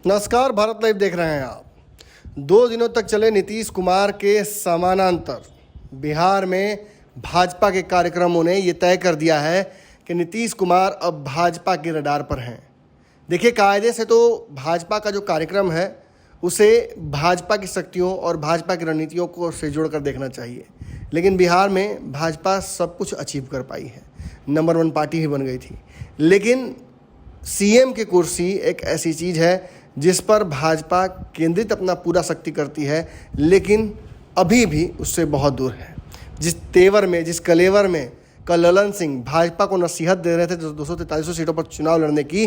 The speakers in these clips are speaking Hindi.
नमस्कार, भारत लाइव देख रहे हैं आप। 2 दिनों तक चले नीतीश कुमार के समानांतर बिहार में भाजपा के कार्यक्रमों ने ये तय कर दिया है कि नीतीश कुमार अब भाजपा के रडार पर हैं। देखिए, कायदे से तो भाजपा का जो कार्यक्रम है उसे भाजपा की शक्तियों और भाजपा की रणनीतियों को से जोड़कर देखना चाहिए, लेकिन बिहार में भाजपा सब कुछ अचीव कर पाई है, नंबर 1 पार्टी ही बन गई थी। लेकिन सीएम की कुर्सी एक ऐसी चीज़ है जिस पर भाजपा केंद्रित अपना पूरा शक्ति करती है, लेकिन अभी भी उससे बहुत दूर है। जिस तेवर में, जिस कलेवर में कल ललन सिंह भाजपा को नसीहत दे रहे थे 243 सीटों पर चुनाव लड़ने की,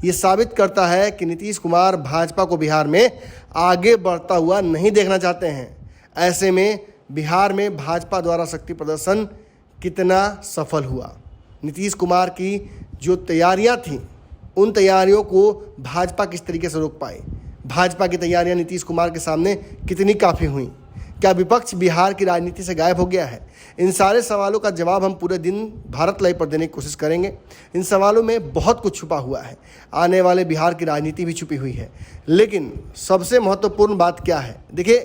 ये साबित करता है कि नीतीश कुमार भाजपा को बिहार में आगे बढ़ता हुआ नहीं देखना चाहते हैं। ऐसे में बिहार में भाजपा द्वारा शक्ति प्रदर्शन कितना सफल हुआ, नीतीश कुमार की जो तैयारियां थीं उन तैयारियों को भाजपा किस तरीके से रोक पाई, भाजपा की तैयारियां नीतीश कुमार के सामने कितनी काफ़ी हुई, क्या विपक्ष बिहार की राजनीति से गायब हो गया है? इन सारे सवालों का जवाब हम पूरे दिन भारत लाइव पर देने की कोशिश करेंगे। इन सवालों में बहुत कुछ छुपा हुआ है, आने वाले बिहार की राजनीति भी छुपी हुई है। लेकिन सबसे महत्वपूर्ण बात क्या है? देखिए,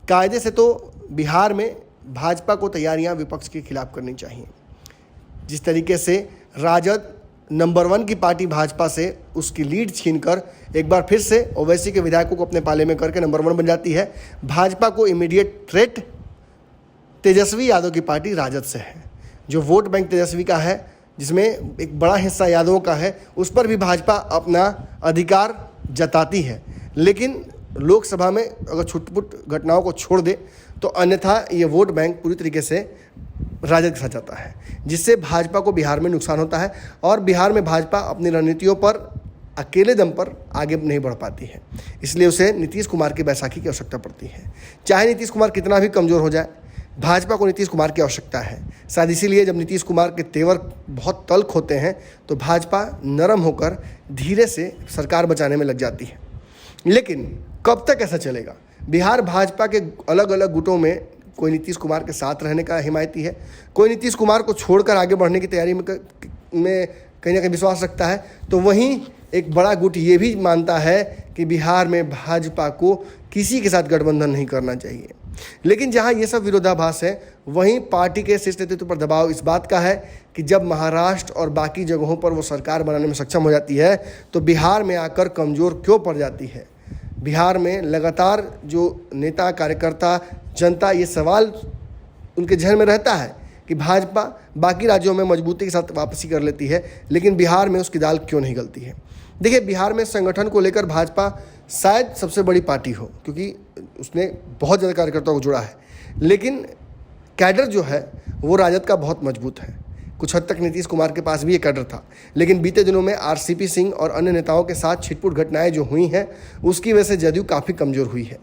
कायदे से तो बिहार में भाजपा को तैयारियां विपक्ष के खिलाफ करनी चाहिए। जिस तरीके से राजद नंबर 1 की पार्टी भाजपा से उसकी लीड छीनकर एक बार फिर से ओवैसी के विधायकों को अपने पाले में करके नंबर 1 बन जाती है, भाजपा को इमीडिएट थ्रेट तेजस्वी यादव की पार्टी राजद से है। जो वोट बैंक तेजस्वी का है, जिसमें एक बड़ा हिस्सा यादवों का है, उस पर भी भाजपा अपना अधिकार जताती है। लेकिन लोकसभा में अगर छुटपुट घटनाओं को छोड़ दे तो अन्यथा ये वोट बैंक पूरी तरीके से राजद के साथ जाता है, जिससे भाजपा को बिहार में नुकसान होता है और बिहार में भाजपा अपनी रणनीतियों पर अकेले दम पर आगे नहीं बढ़ पाती है। इसलिए उसे नीतीश कुमार की बैसाखी की आवश्यकता पड़ती है। चाहे नीतीश कुमार कितना भी कमज़ोर हो जाए, भाजपा को नीतीश कुमार की आवश्यकता है। शायद इसीलिए जब नीतीश कुमार के तेवर बहुत तल्ख होते हैं तो भाजपा नरम होकर धीरे से सरकार बचाने में लग जाती है। लेकिन कब तक ऐसा चलेगा? बिहार भाजपा के अलग अलग गुटों में कोई नीतीश कुमार के साथ रहने का हिमायती है, कोई नीतीश कुमार को छोड़कर आगे बढ़ने की तैयारी में कहीं ना कहीं विश्वास रखता है, तो वहीं एक बड़ा गुट ये भी मानता है कि बिहार में भाजपा को किसी के साथ गठबंधन नहीं करना चाहिए। लेकिन जहां ये सब विरोधाभास है, वहीं पार्टी के शीर्ष नेतृत्व पर दबाव इस बात का है कि जब महाराष्ट्र और बाकी जगहों पर वो सरकार बनाने में सक्षम हो जाती है तो बिहार में आकर कमज़ोर क्यों पड़ जाती है। बिहार में लगातार जो नेता, कार्यकर्ता, जनता, ये सवाल उनके जहन में रहता है कि भाजपा बाकी राज्यों में मजबूती के साथ वापसी कर लेती है, लेकिन बिहार में उसकी दाल क्यों नहीं गलती है। देखिए, बिहार में संगठन को लेकर भाजपा शायद सबसे बड़ी पार्टी हो, क्योंकि उसने बहुत ज़्यादा कार्यकर्ताओं को जुड़ा है, लेकिन कैडर जो है वो राजद का बहुत मजबूत है। कुछ हद तक नीतीश कुमार के पास भी ये कैडर था, लेकिन बीते दिनों में आरसीपी सिंह और अन्य नेताओं के साथ छिटपुट घटनाएं जो हुई हैं उसकी वजह से जदयू काफ़ी कमज़ोर हुई है।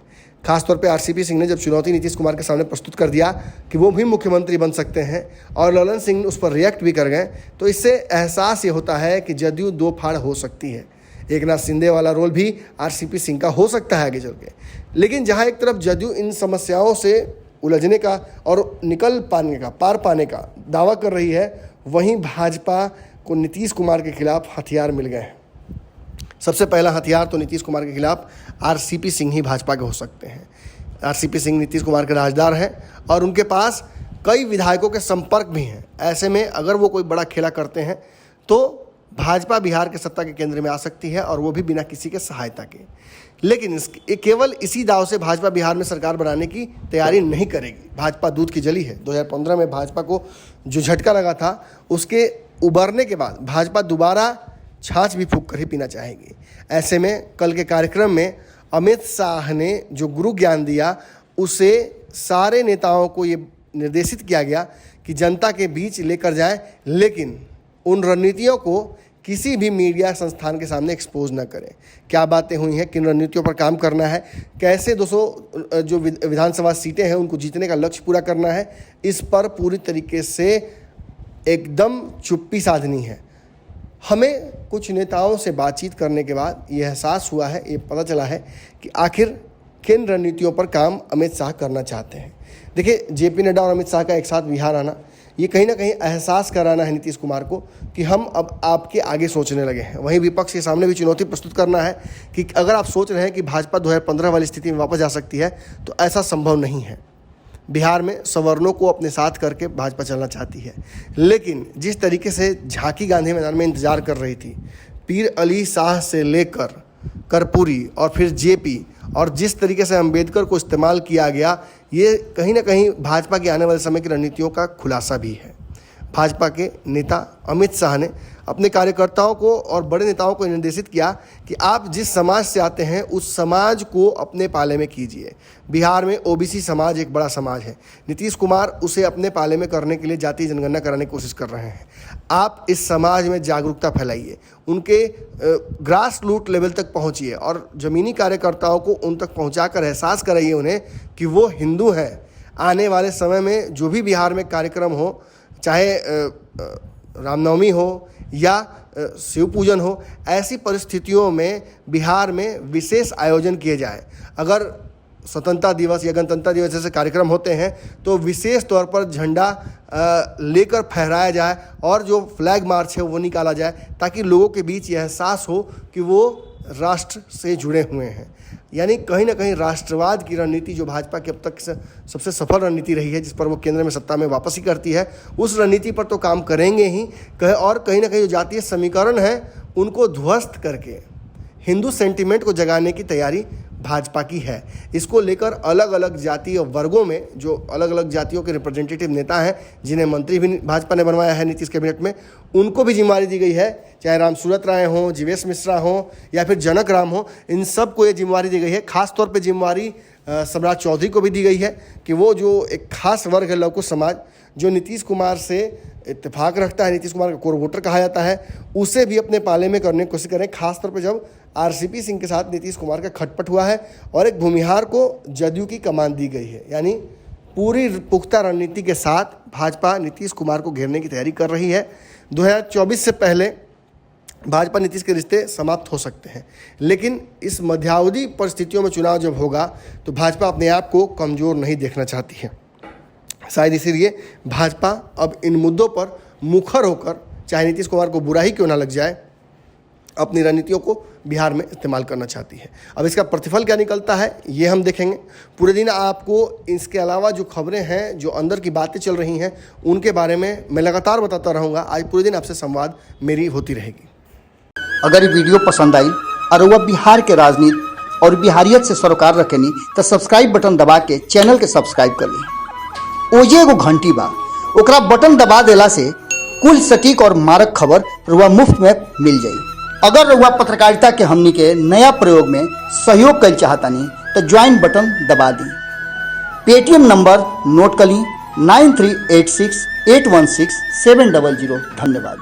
खासतौर पे आरसीपी सिंह ने जब चुनौती नीतीश कुमार के सामने प्रस्तुत कर दिया कि वो भी मुख्यमंत्री बन सकते हैं और ललन सिंह उस पर रिएक्ट भी कर गए, तो इससे एहसास ये होता है कि जदयू 2 फाड़ हो सकती है। एकनाथ शिंदे वाला रोल भी आरसीपी सिंह का हो सकता है आगे चल के। लेकिन जहाँ एक तरफ जदयू इन समस्याओं से उलझने का और निकल पाने का, पार पाने का दावा कर रही है, वहीं भाजपा को नीतीश कुमार के खिलाफ हथियार मिल गए हैं। सबसे पहला हथियार तो नीतीश कुमार के खिलाफ आरसीपी सिंह ही भाजपा के हो सकते हैं। आरसीपी सिंह नीतीश कुमार के राजदार हैं और उनके पास कई विधायकों के संपर्क भी हैं। ऐसे में अगर वो कोई बड़ा खेला करते हैं तो भाजपा बिहार के सत्ता के केंद्र में आ सकती है, और वो भी बिना किसी के सहायता के। लेकिन केवल इसी दाव से भाजपा बिहार में सरकार बनाने की तैयारी नहीं करेगी। भाजपा दूध की जली है। 2015 में भाजपा को जो झटका लगा था, उसके उबरने के बाद भाजपा दोबारा छाछ भी फूंक कर ही पीना चाहेगी। ऐसे में कल के कार्यक्रम में अमित शाह ने जो गुरु ज्ञान दिया, उसे सारे नेताओं को ये निर्देशित किया गया कि जनता के बीच लेकर जाएं, लेकिन उन रणनीतियों को किसी भी मीडिया संस्थान के सामने एक्सपोज ना करें। क्या बातें हुई हैं, किन रणनीतियों पर काम करना है, कैसे 200 जो विधानसभा सीटें हैं उनको जीतने का लक्ष्य पूरा करना है, इस पर पूरी तरीके से एकदम चुप्पी साधनी है। हमें कुछ नेताओं से बातचीत करने के बाद ये एहसास हुआ है, ये पता चला है कि आखिर किन रणनीतियों पर काम अमित शाह करना चाहते हैं। देखिए, जेपी नड्डा और अमित शाह का एक साथ बिहार आना, ये कहीं ना कहीं एहसास कराना है नीतीश कुमार को कि हम अब आपके आगे सोचने लगे हैं। वहीं विपक्ष के सामने भी चुनौती प्रस्तुत करना है कि अगर आप सोच रहे हैं कि भाजपा 2015 वाली स्थिति में वापस जा सकती है तो ऐसा संभव नहीं है। बिहार में सवर्णों को अपने साथ करके भाजपा चलना चाहती है, लेकिन जिस तरीके से झांकी गांधी मैदान में इंतजार कर रही थी, पीर अली शाह से लेकर कर्पूरी और फिर जेपी, और जिस तरीके से अंबेडकर को इस्तेमाल किया गया, ये कहीं ना कहीं भाजपा के आने वाले समय की रणनीतियों का खुलासा भी है। भाजपा के नेता अमित शाह ने अपने कार्यकर्ताओं को और बड़े नेताओं को निर्देशित किया कि आप जिस समाज से आते हैं उस समाज को अपने पाले में कीजिए। बिहार में ओबीसी समाज एक बड़ा समाज है। नीतीश कुमार उसे अपने पाले में करने के लिए जातीय जनगणना कराने की कोशिश कर रहे हैं। आप इस समाज में जागरूकता फैलाइए, उनके ग्रास रूट लेवल तक पहुंचिए और ज़मीनी कार्यकर्ताओं को उन तक पहुंचाकर एहसास कराइए उन्हें कि वो हिंदू हैं। आने वाले समय में जो भी बिहार में कार्यक्रम हो, चाहे रामनवमी हो या शिव पूजन हो, ऐसी परिस्थितियों में बिहार में विशेष आयोजन किए जाए। अगर स्वतंत्रता दिवस या गणतंत्र दिवस जैसे कार्यक्रम होते हैं तो विशेष तौर पर झंडा लेकर फहराया जाए और जो फ्लैग मार्च है वो निकाला जाए, ताकि लोगों के बीच यह एहसास हो कि वो राष्ट्र से जुड़े हुए हैं। यानी कहीं ना कहीं राष्ट्रवाद की रणनीति जो भाजपा की अब तक सबसे सफल रणनीति रही है, जिस पर वो केंद्र में सत्ता में वापस ही करती है, उस रणनीति पर तो काम करेंगे ही। और कहीं ना कहीं जो जातीय समीकरण है उनको ध्वस्त करके हिंदू सेंटिमेंट को जगाने की तैयारी भाजपा की है। इसको लेकर अलग अलग जातीय वर्गों में जो अलग अलग जातियों के रिप्रेजेंटेटिव नेता हैं, जिन्हें मंत्री भी भाजपा ने बनवाया है नीतीश कैबिनेट में, उनको भी जिम्मेदारी दी गई है। चाहे राम सूरत राय हों, जीवेश मिश्रा हों या फिर जनक राम हो, इन सब को ये जिम्मेदारी दी गई है। खास तौर पे जिम्मेदारी सम्राट चौधरी को भी दी गई है कि वो जो एक खास वर्ग है लवकुश समाज, जो नीतीश कुमार से इत्तेफाक रखता है, नीतीश कुमार का कोर वोटर कहा जाता है, उसे भी अपने पाले में करने की कोशिश करें। खासतौर पर जब आरसीपी सिंह के साथ नीतीश कुमार का खटपट हुआ है और एक भूमिहार को जदयू की कमान दी गई है। यानी पूरी पुख्ता रणनीति के साथ भाजपा नीतीश कुमार को घेरने की तैयारी कर रही है। 2024 से पहले भाजपा नीतीश के रिश्ते समाप्त हो सकते हैं, लेकिन इस मध्यावधि परिस्थितियों में चुनाव जब होगा तो भाजपा अपने आप को कमज़ोर नहीं देखना चाहती है। शायद इसीलिए भाजपा अब इन मुद्दों पर मुखर होकर, चाहे नीतीश कुमार को बुरा ही क्यों ना लग जाए, अपनी रणनीतियों को बिहार में इस्तेमाल करना चाहती है। अब इसका प्रतिफल क्या निकलता है ये हम देखेंगे। पूरे दिन आपको इसके अलावा जो खबरें हैं, जो अंदर की बातें चल रही हैं, उनके बारे में मैं लगातार बताता रहूँगा। आज पूरे दिन आपसे संवाद मेरी होती रहेगी। अगर ये वीडियो पसंद आई और वह बिहार के राजनीति और बिहारियत से सरोकार रखेनी तो सब्सक्राइब बटन दबा के चैनल के सब्सक्राइब कर ली। ओजे एगो घंटी बा, ओकरा बटन दबा देला से कुल सटीक और मारक खबर रुआ मुफ्त में मिल जाई। अगर रुआ पत्रकारिता के हमनी के नया प्रयोग में सहयोग कर चाहतानी तो ज्वाइन बटन दबा दी। पेटीएम नंबर नोट कर ली 9386816700। धन्यवाद।